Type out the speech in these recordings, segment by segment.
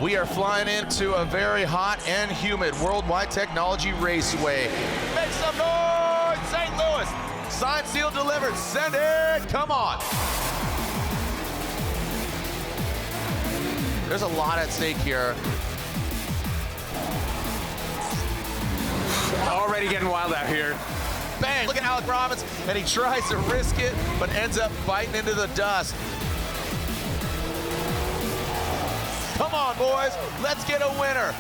We are flying into a very hot and humid Worldwide Technology Raceway. Make some noise, St. Louis. Signed, sealed, delivered. Send it. Come on. There's a lot at stake here. Already getting wild out here. Bang! Look at Alec Robbins, and he tries to risk it, but ends up biting into the dust. Come on, boys, let's get a winner.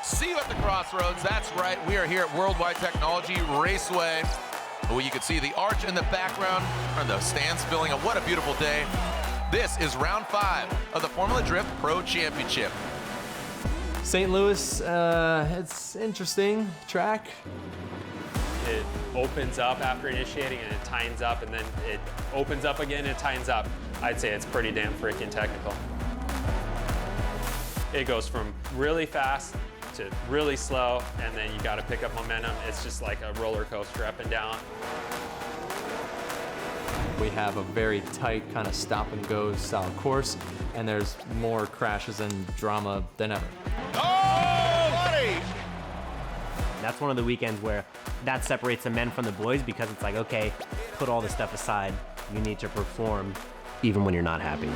See you at the crossroads. That's right, we are here at Worldwide Technology Raceway. Well, you can see the arch in the background, or the stands filling up. What a beautiful day. This is round 5 of the Formula Drift Pro Championship. St. Louis, it's interesting track. It opens up after initiating and it tightens up, and then it opens up again and it tightens up. I'd say it's pretty damn freaking technical. It goes from really fast to really slow, and then you got to pick up momentum. It's just like a roller coaster up and down. We have a very tight kind of stop and go style course, and there's more crashes and drama than ever. Oh, buddy! That's one of the weekends where that separates the men from the boys, because it's like, okay, put all this stuff aside. You need to perform even when you're not happy.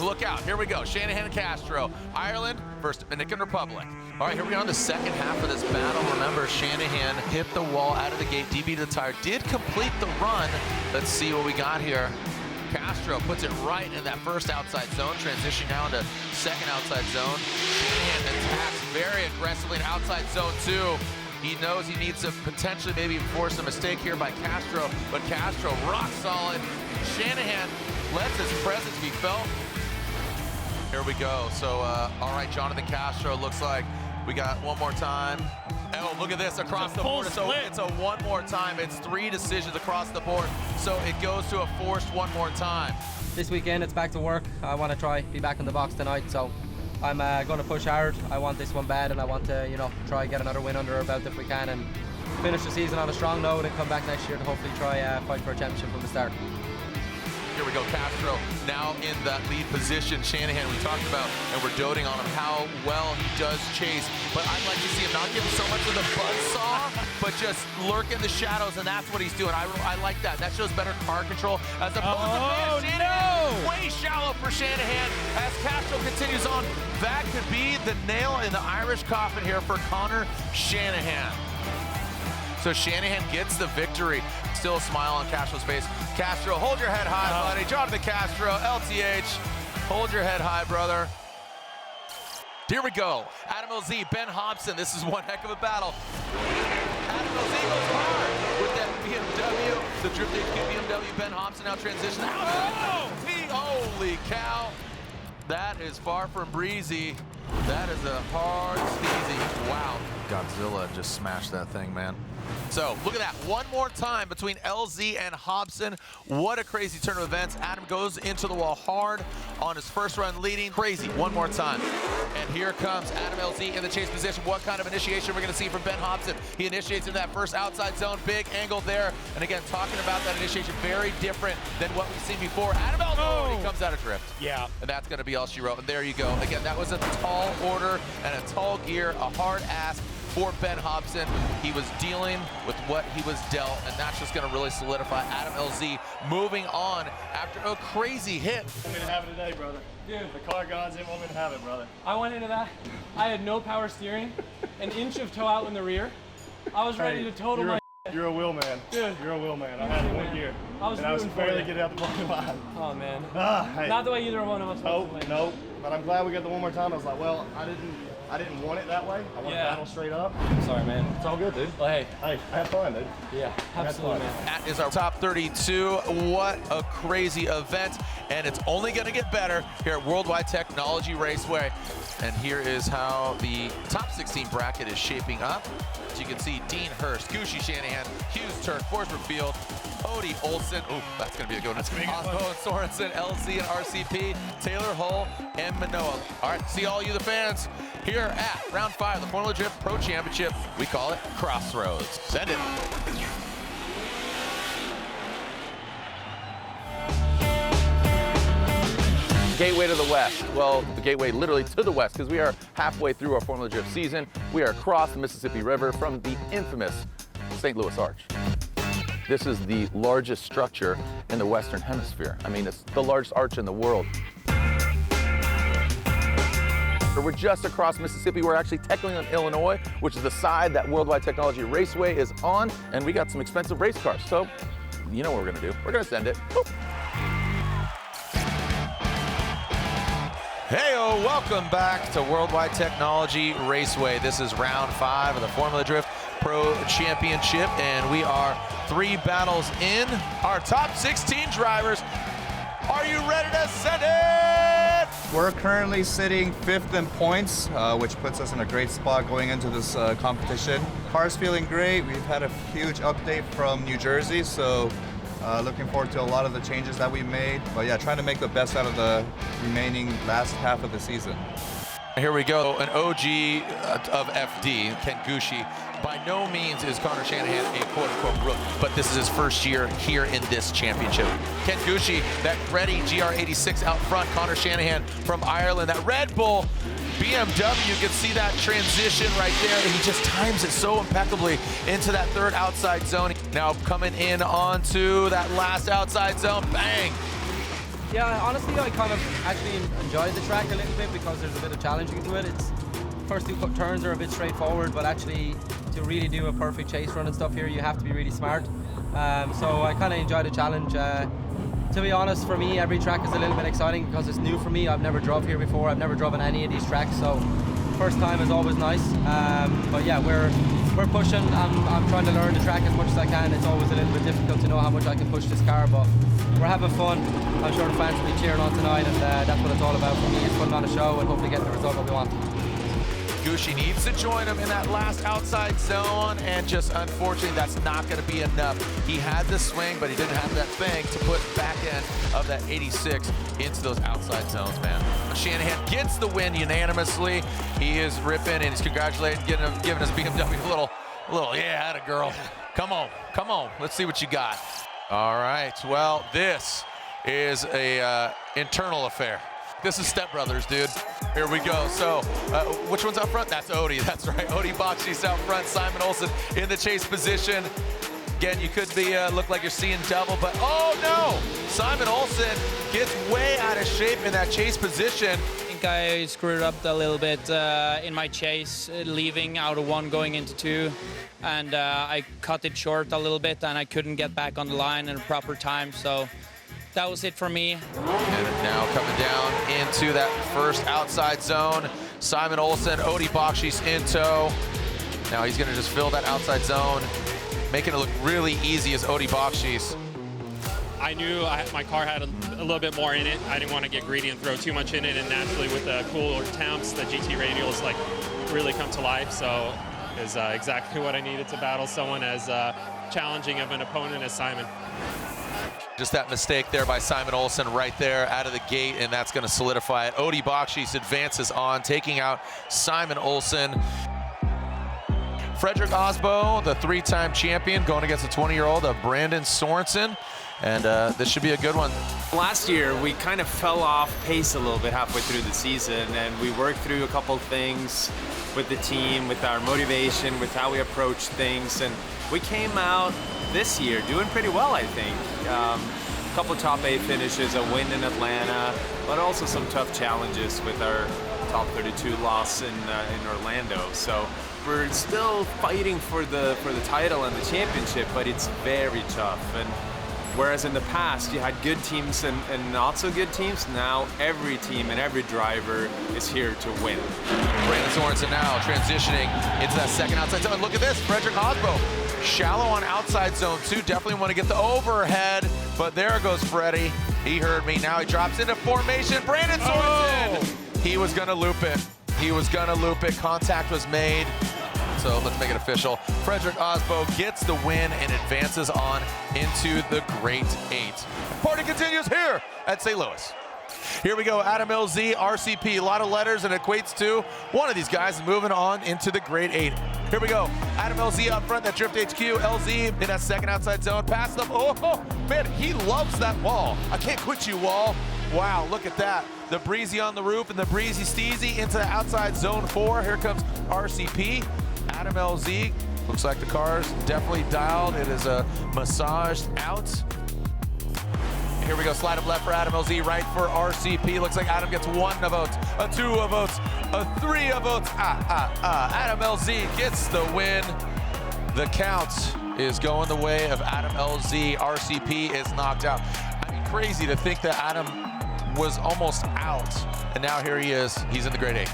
Look out, here we go. Shanahan and Castro, Ireland versus Dominican Republic. All right, here we are in the second half of this battle. Remember, Shanahan hit the wall out of the gate, DB to the tire, did complete the run. Let's see what we got here. Castro puts it right in that first outside zone, transition now into second outside zone. Shanahan attacks very aggressively in outside zone 2. He knows he needs to potentially maybe force a mistake here by Castro, but Castro rock solid. Shanahan lets his presence be felt. Here we go. So, all right, Jonathan Castro, looks like we got one more time. Oh, look at this across the board. So it's a one more time. It's 3 decisions across the board. So it goes to a forced one more time. This weekend, it's back to work. I want to be back in the box tonight. So I'm going to push hard. I want this one bad, and I want to, try get another win under our belt if we can, and finish the season on a strong note and come back next year to hopefully try fight for a championship from the start. Here we go, Castro now in that lead position. Shanahan, we talked about, and we're doting on him, how well he does chase. But I'd like to see him not giving so much of the buzzsaw, but just lurk in the shadows, and that's what he's doing. I like that. That shows better car control as opposed to Shanahan. Way shallow for Shanahan as Castro continues on. That could be the nail in the Irish coffin here for Connor Shanahan. So Shanahan gets the victory. Still a smile on Castro's face. Castro, hold your head high, buddy. Jonathan Castro, LTH, hold your head high, brother. Here we go. Adam LZ, Ben Hobson. This is one heck of a battle. Adam LZ goes hard with that BMW. The Drift HQ BMW. Ben Hobson now transitions out. Holy cow. That is far from breezy. That is a hard steezy. Wow. Godzilla just smashed that thing, man. So look at that, one more time between LZ and Hobson. What a crazy turn of events. Adam goes into the wall hard on his first run leading. Crazy, one more time. And here comes Adam LZ in the chase position. What kind of initiation we're gonna see from Ben Hobson. He initiates in that first outside zone, big angle there. And again, talking about that initiation, very different than what we've seen before. Adam LZ, he comes out of drift. Yeah. And that's gonna be all she wrote. And there you go. Again, that was a tall order and a tall gear, a hard ask for Ben Hobson. He was dealing with what he was dealt, and that's just going to really solidify Adam LZ moving on after a crazy hit. Want me to have it today, brother? Dude, the car gods didn't want me to have it, brother. I went into that. I had no power steering, an inch of toe out in the rear. I was ready to total my. You're a wheel man. Dude. You're a wheel man. I had one gear. I was barely getting out the parking lot. Oh, man. Hey. Not the way either one of us wants to play. Nope. But I'm glad we got the one more time. I was like, well, I didn't want it that way. I want to battle straight up. Sorry, man. It's all good, dude. Well, hey. Hey, have fun, dude. Yeah, absolutely, man. That is our top 32. What a crazy event. And it's only going to get better here at Worldwide Technology Raceway. And here is how the top 16 bracket is shaping up. As you can see, Dean Hurst, Gucci Shanahan, Hughes Turk, Forsberg Field, Odie Olsen. Ooh, that's going to be a good one. That's going to be a good one. Sorensen, LZ, and RCP, Taylor Hull, and Manoa. All right, see all you the fans here at round 5 of the Formula Drift Pro Championship. We call it Crossroads. Send it. gateway to the west. Well, the gateway literally to the west, because we are halfway through our Formula Drift season. We are across the Mississippi River from the infamous St. Louis Arch. This is the largest structure in the Western Hemisphere. I mean, it's the largest arch in the world. We're just across Mississippi. We're actually technically in Illinois, which is the side that Worldwide Technology Raceway is on, and we got some expensive race cars. So, you know what we're gonna do. We're gonna send it. Boop. Heyo, welcome back to Worldwide Technology Raceway. This is round 5 of the Formula Drift Pro Championship, and we are 3 battles in. Our top 16 drivers, are you ready to send it? We're currently sitting 5th in points, which puts us in a great spot going into this competition. Car's feeling great. We've had a huge update from New Jersey, so looking forward to a lot of the changes that we made. But yeah, trying to make the best out of the remaining last half of the season. Here we go, an OG of FD, Ken Gucci. By no means is Connor Shanahan a quote-unquote rookie, but this is his first year here in this championship. Ken Gucci, that ready GR86 out front. Connor Shanahan from Ireland, that Red Bull BMW, you can see that transition right there. He just times it so impeccably into that 3rd outside zone. Now coming in onto that last outside zone, bang. Yeah, honestly, I kind of actually enjoyed the track a little bit because there's a bit of challenging to it. It's first 2 turns are a bit straightforward, but actually to really do a perfect chase run and stuff here, you have to be really smart. So I kind of enjoy the challenge. To be honest, for me, every track is a little bit exciting because it's new for me. I've never drove here before. I've never driven any of these tracks, so first time is always nice. But yeah, we're pushing. I'm trying to learn the track as much as I can. It's always a little bit difficult to know how much I can push this car, but we're having fun. I'm sure the fans will be cheering on tonight, and that's what it's all about for me, is putting on a show and hopefully getting the result that we want. Gucci needs to join him in that last outside zone, and just unfortunately that's not going to be enough. He had the swing, but he didn't have that thing to put back end of that 86 into those outside zones, man. Shanahan gets the win unanimously. He is ripping, and he's congratulating, giving his BMW a little, yeah, atta girl. Come on, let's see what you got. All right, well, this is a internal affair. This is Step Brothers, dude. Here we go. So, which one's up front? That's Odie. That's right. Odie Boxy's out front. Simon Olsen in the chase position. Again, you could be look like you're seeing double, but oh no! Simon Olsen gets way out of shape in that chase position. I think I screwed up a little bit in my chase, leaving out of 1 going into 2, and I cut it short a little bit, and I couldn't get back on the line in a proper time. So that was it for me. And now coming down into that first outside zone. Simon Olsen, Odie Boxy's in tow. Now he's gonna just fill that outside zone, making it look really easy as Odie Boxy's. I knew my car had a little bit more in it. I didn't want to get greedy and throw too much in it, and naturally with the cooler temps, the GT radials like really come to life. So is exactly what I needed to battle someone as challenging of an opponent as Simon. Just that mistake there by Simon Olsen right there out of the gate, and that's going to solidify it. Odie Boxy advances on, taking out Simon Olsen. Frederick Osbo, the 3-time champion, going against the 20-year-old Brandon Sorensen. And this should be a good one. Last year, we kind of fell off pace a little bit halfway through the season, and we worked through a couple things with the team, with our motivation, with how we approach things, and we came out this year doing pretty well, I think. A couple top 8 finishes, a win in Atlanta, but also some tough challenges with our top 32 loss in Orlando. So we're still fighting for the title and the championship, but it's very tough. And whereas in the past you had good teams and not so good teams, now every team and every driver is here to win. Brandon Sorensen now transitioning into that second outside zone. Look at this, Frederick Osbo. Shallow on outside zone 2, definitely want to get the overhead, but there goes Freddie. He heard me, now he drops into formation. Brandon Sorensen, He was gonna loop it. He was gonna loop it, contact was made. So let's make it official. Frederick Osbo gets the win and advances on into the Great 8. Party continues here at St. Louis. Here we go, Adam LZ, RCP, a lot of letters and equates to one of these guys moving on into the Great 8. Here we go, Adam LZ up front, that Drift HQ, LZ in that second outside zone, pass them, oh man, he loves that wall. I can't quit you, wall. Wow, look at that. The breezy on the roof and the breezy steezy into the outside zone 4. Here comes RCP. Adam LZ. Looks like the car's definitely dialed. It is a massaged out. Here we go, slide up left for Adam LZ, right for RCP. Looks like Adam gets 1 vote, a 2 votes, a 3 votes. Adam LZ gets the win. The count is going the way of Adam LZ. RCP is knocked out. I mean, crazy to think that Adam was almost out, and now here he is. He's in the grade 8.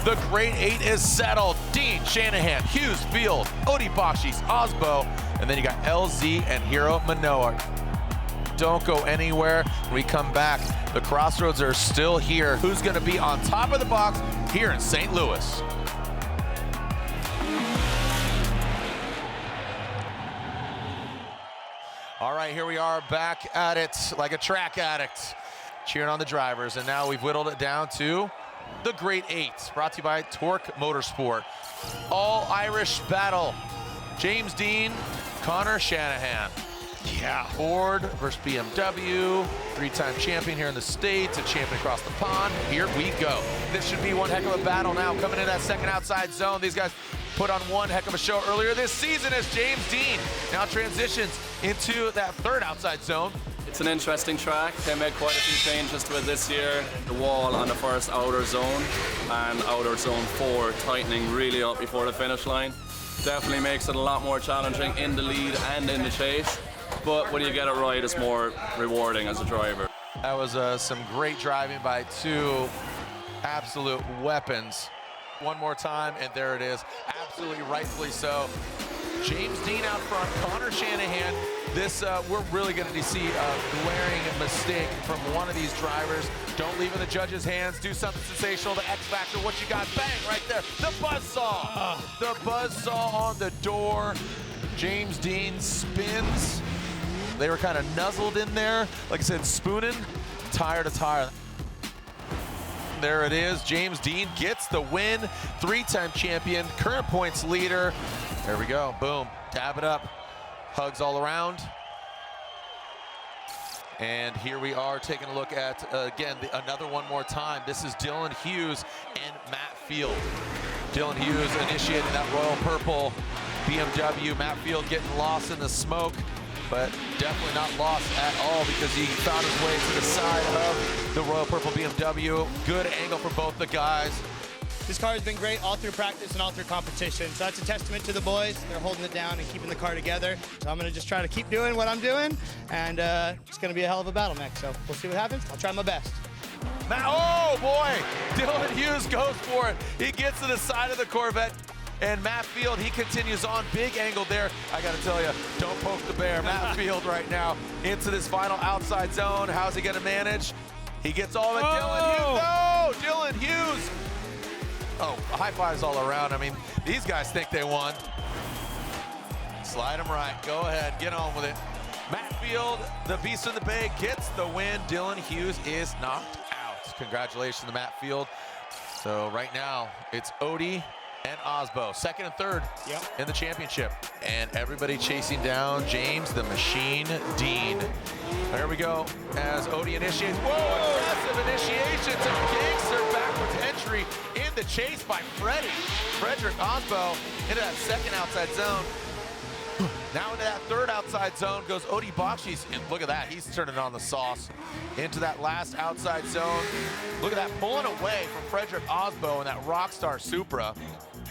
The grade 8 is settled. Dean, Shanahan, Hughes, Field, Odi Bashis, Osbo, and then you got LZ and Hiro Manoa. Don't go anywhere. When we come back, the Crossroads are still here. Who's going to be on top of the box here in St. Louis? All right, here we are back at it like a track addict, cheering on the drivers. And now we've whittled it down to the grade 8, brought to you by Torque Motorsport. All Irish battle. James Dean, Connor Shanahan. Yeah, Ford versus BMW, 3-time champion here in the States, a champion across the pond. Here we go. This should be one heck of a battle now. Coming in that second outside zone. These guys put on one heck of a show earlier this season as James Dean now transitions into that third outside zone. It's an interesting track. They made quite a few changes to it this year. The wall on the first outer zone and outer zone 4 tightening really up before the finish line. Definitely makes it a lot more challenging in the lead and in the chase. But when you get it right, it's more rewarding as a driver. That was some great driving by 2 absolute weapons. One more time, and there it is. Absolutely rightfully so. James Dean out front, Connor Shanahan. This, we're really going to see a glaring mistake from one of these drivers. Don't leave in the judge's hands. Do something sensational. The X Factor, what you got? Bang, right there. The buzzsaw. The buzzsaw on the door. James Dean spins. They were kind of nuzzled in there. Like I said, spooning, tire to tire. There it is. James Dean gets the win. 3-time champion, current points leader. There we go. Boom. Dab it up. Hugs all around. And here we are taking a look at, again, another one more time. This is Dylan Hughes and Matt Field. Dylan Hughes initiating that royal purple BMW. Matt Field getting lost in the smoke, but definitely not lost at all because he found his way to the side of the royal purple BMW. Good angle for both the guys. This car has been great all through practice and all through competition. So that's a testament to the boys. They're holding it down and keeping the car together. So I'm going to just try to keep doing what I'm doing, and it's going to be a hell of a battle next. So we'll see what happens. I'll try my best. Oh boy, Dylan Hughes goes for it. He gets to the side of the Corvette. And Matt Field, he continues on. Big angle there. I got to tell you, don't poke the bear. Matt Field right now into this final outside zone. How's he going to manage? He gets all of it. Dylan Hughes. No! Dylan Hughes. Oh, high fives all around. I mean, these guys think they won. Slide them right. Go ahead. Get on with it. Matt Field, the beast in the bay, gets the win. Dylan Hughes is knocked out. Congratulations to Matt Field. So right now, it's Odi and Osbo, second and third in the championship. And everybody chasing down James the Machine Dean. There we go, as Odi initiates. Whoa, impressive initiation to gangster backwards entry in the chase by Frederick Osbo into that second outside zone. Now into that third outside zone goes Odi Bashis, and look at that, he's turning on the sauce. Into that last outside zone. Look at that, pulling away from Frederick Osbo in that Rockstar Supra.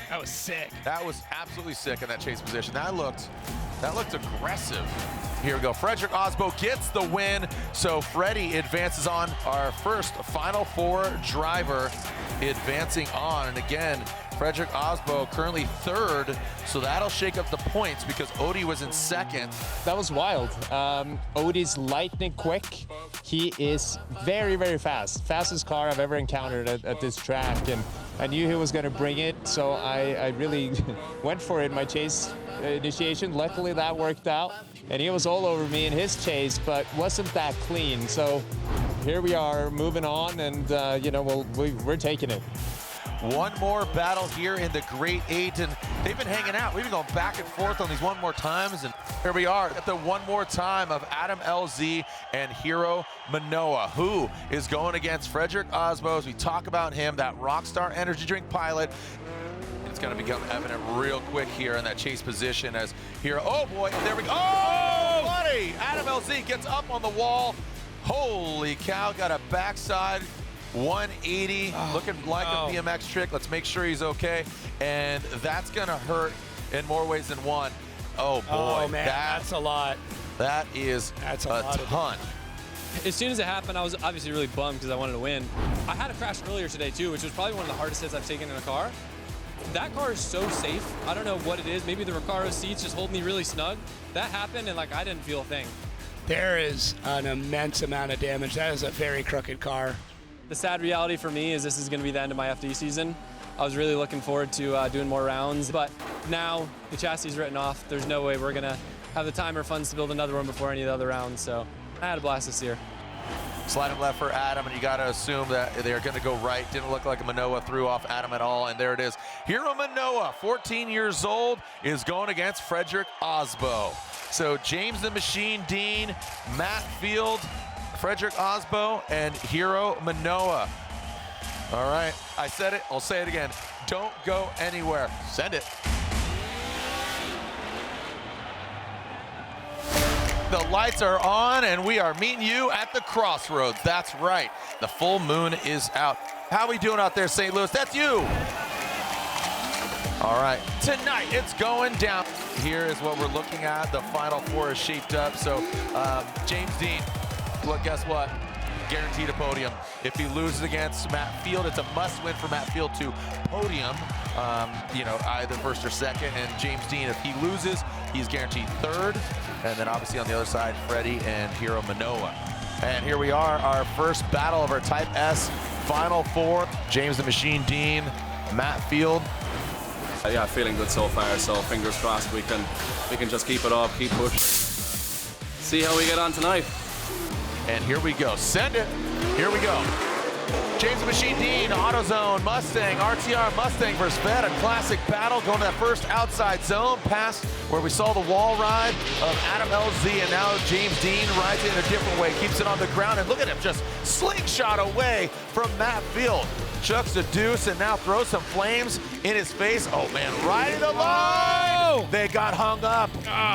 That was sick. That was absolutely sick in that chase position. That looked aggressive. Here we go, Frederick Osbo gets the win. So Freddie advances on, our first Final Four driver advancing on. And again, Frederick Osbo currently third, so that'll shake up the points because Odi was in second. That was wild. Odi's lightning quick. He is very, very fast. Fastest car I've ever encountered at this track, and I knew he was going to bring it, so I really went for it in my chase initiation. Luckily, that worked out, and he was all over me in his chase, but wasn't that clean. So here we are moving on, and you know, we're taking it. One more battle here in the Great Eight, and they've been hanging out. We've been going back and forth on these one more times, and here we are at the one more time of Adam LZ and Hiro Manoa, who is going against Frederick Osbo. As we talk about him, that Rockstar Energy Drink pilot. It's going to become evident real quick here in that chase position as Hiro, oh boy, there we go. Oh, buddy! Adam LZ gets up on the wall. Holy cow, got a backside 180, looking like a BMX trick. Let's make sure he's okay. And that's gonna hurt in more ways than one. Oh boy, oh, man, that's a lot. That's a ton. As soon as it happened, I was obviously really bummed because I wanted to win. I had a crash earlier today too, which was probably one of the hardest hits I've taken in a car. That car is so safe. I don't know what it is. Maybe the Recaro seats just hold me really snug. That happened and like I didn't feel a thing. There is an immense amount of damage. That is a very crooked car. The sad reality for me is this is going to be the end of my FD season. I was really looking forward to doing more rounds, but now the chassis is written off. There's no way we're going to have the time or funds to build another one before any of the other rounds, so I had a blast this year. Sliding left for Adam, and you got to assume that they're going to go right. Didn't look like Manoa threw off Adam at all, and there it is. Hiro Manoa, 14 years old, is going against Frederick Osbo. So James the Machine Dean, Matt Field, Frederick Osbo, and Hiro Manoa. All right, I said it, I'll say it again. Don't go anywhere. Send it. The lights are on, and we are meeting you at the crossroads. That's right. The full moon is out. How we doing out there, St. Louis? That's you. All right. Tonight, it's going down. Here is what we're looking at. The Final Four is shaped up. So, James Dean, well, guess what? Guaranteed a podium. If he loses against Matt Field, it's a must-win for Matt Field to podium, either first or second. And James Dean, if he loses, he's guaranteed third. And then obviously on the other side, Freddie and Hiro Manoa. And here we are, our first battle of our Type S Final Four. James the Machine Dean, Matt Field. Yeah, feeling good so far, so fingers crossed we can just keep it up, keep pushing. See how we get on tonight. And here we go, send it, here we go. James the Machine Dean, AutoZone, Mustang, RTR Mustang versus Fed, a classic battle going to that first outside zone, past where we saw the wall ride of Adam LZ, and now James Dean rides it in a different way, keeps it on the ground, and look at him just slingshot away from Matt Field. Chucks the deuce and now throws some flames in his face. Oh man, right in the line! They got hung up.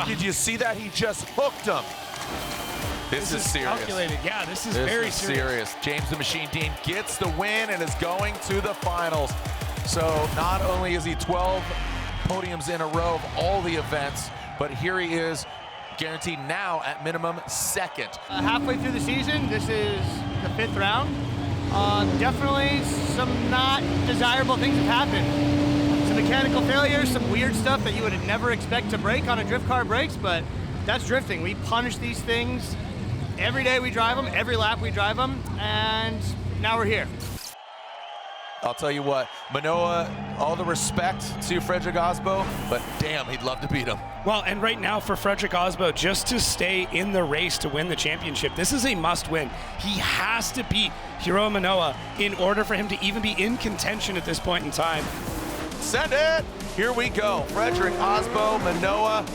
Did you see that? He just hooked him. This is serious. Calculated. Yeah, this is very serious. James the Machine Dean gets the win and is going to the finals. So not only is he 12 podiums in a row of all the events, but here he is guaranteed now at minimum second. Halfway through the season, this is the 5th round. Definitely some not desirable things have happened. Some mechanical failures, some weird stuff that you would never expect to break on a drift car breaks, but that's drifting. We punish these things. Every day we drive them, every lap we drive them, and now we're here. I'll tell you what, Manoa, all the respect to Frederick Osbo, but damn, he'd love to beat him. Well, and right now for Frederick Osbo, just to stay in the race to win the championship, this is a must-win. He has to beat Hiro Manoa in order for him to even be in contention at this point in time. Send it! Here we go. Frederick Osbo, Manoa.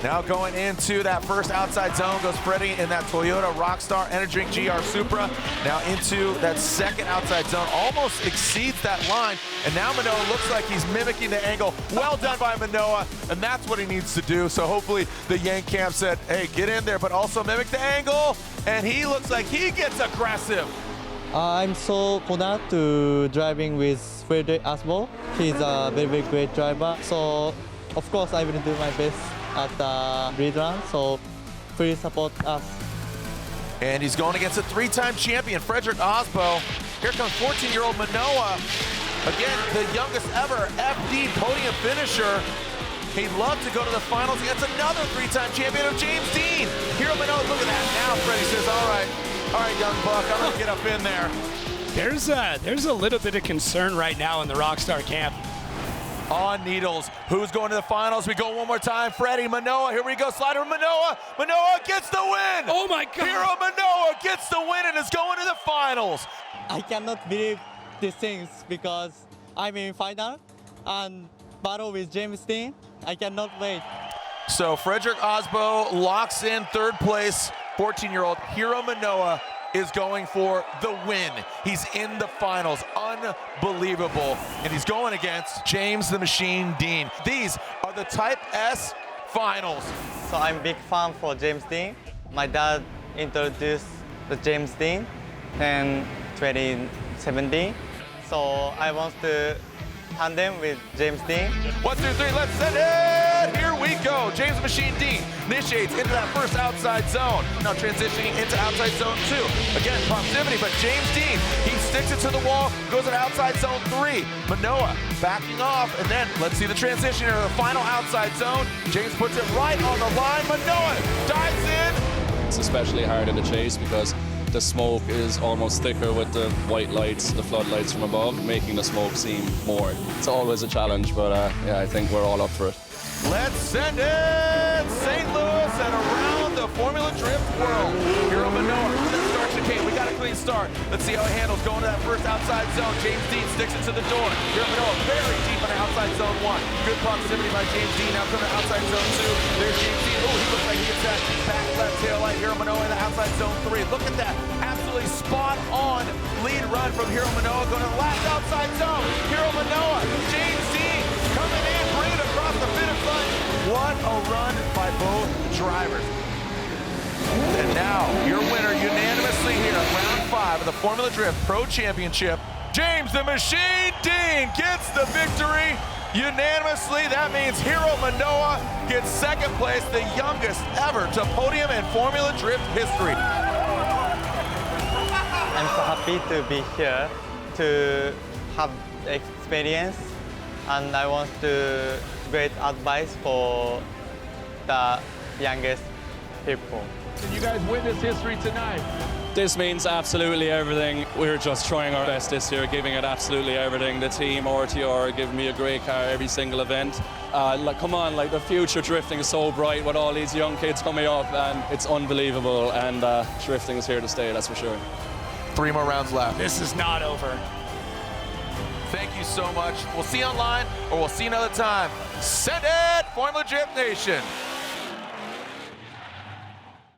Now going into that first outside zone goes Freddie in that Toyota Rockstar Energy Drink GR Supra. Now into that second outside zone, almost exceeds that line. And now Manoa looks like he's mimicking the angle. Well done by Manoa, and that's what he needs to do. So hopefully the Yank camp said, hey, get in there, but also mimic the angle. And he looks like he gets aggressive. I'm so honored to driving with Frederick Osbo. He's a very, very great driver. So of course I will do my best at the lead run, so please support us. And he's going against a three-time champion, Frederick Osbo. Here comes 14-year-old Manoa. Again, the youngest ever FD podium finisher. He'd love to go to the finals against another three-time champion of James Dean. Hiro Manoa, look at that. Now Freddie says, all right, young buck, I'm gonna get up in there. There's a little bit of concern right now in the Rockstar camp. On needles. Who's going to the finals? We go one more time. Freddie, Manoa. Here we go. Slider, Manoa. Manoa gets the win. Oh my God. Hiro Manoa gets the win and is going to the finals. I cannot believe these things because I'm in final and battle with James Dean. I cannot wait. So Frederick Osbo locks in third place. 14-year-old Hiro Manoa is going for the win. He's in the finals. Unbelievable. And he's going against James the Machine Dean. These are the Type S finals. So I'm big fan for James Dean. My dad introduced the James Dean in 2017. So I want to tandem with James Dean. 1, 2, 3, let's send it! Here we go. James the Machine Dean initiates into that first outside zone. Now transitioning into outside zone 2. Again, proximity, but James Dean, he sticks it to the wall, goes to outside zone 3. Manoa backing off, and then let's see the transition into the final outside zone. James puts it right on the line. Manoa dives in. It's especially hard in the chase because the smoke is almost thicker with the white lights, the floodlights from above, making the smoke seem more. It's always a challenge, but yeah, I think we're all up for it. Let's send it! St. Louis and around the Formula Drift world. Hiro Manoa, let's start chicane. We got a clean start. Let's see how he handles going to that first outside zone. James Dean sticks it to the door. Hiro Manoa very deep on the outside zone 1. Good proximity by James Dean. Now coming to outside zone 2. There's James Dean. Oh, he looks like he gets that back left tail light. Hiro Manoa in the outside zone 3. Look at that. Absolutely spot on lead run from Hiro Manoa going to the last outside zone. Hiro Manoa, James Dean coming in, bringing it across the finish line. What a run by both drivers. And now, your winner unanimously here at round 5 of the Formula Drift Pro Championship, James the Machine Dean gets the victory unanimously. That means Hiro Manoa gets second place, the youngest ever to podium in Formula Drift history. I'm so happy to be here to have experience, and I want to great advice for the youngest people. Can you guys witness history tonight? This means absolutely everything. We're just trying our best this year, giving it absolutely everything. The team, RTR, are giving me a great car every single event. Like, come on, like the future drifting is so bright with all these young kids coming up, and it's unbelievable. And drifting is here to stay, that's for sure. 3 more rounds left. This is not over. Thank you so much. We'll see you online, or we'll see you another time. Send it, Formula Drift Nation.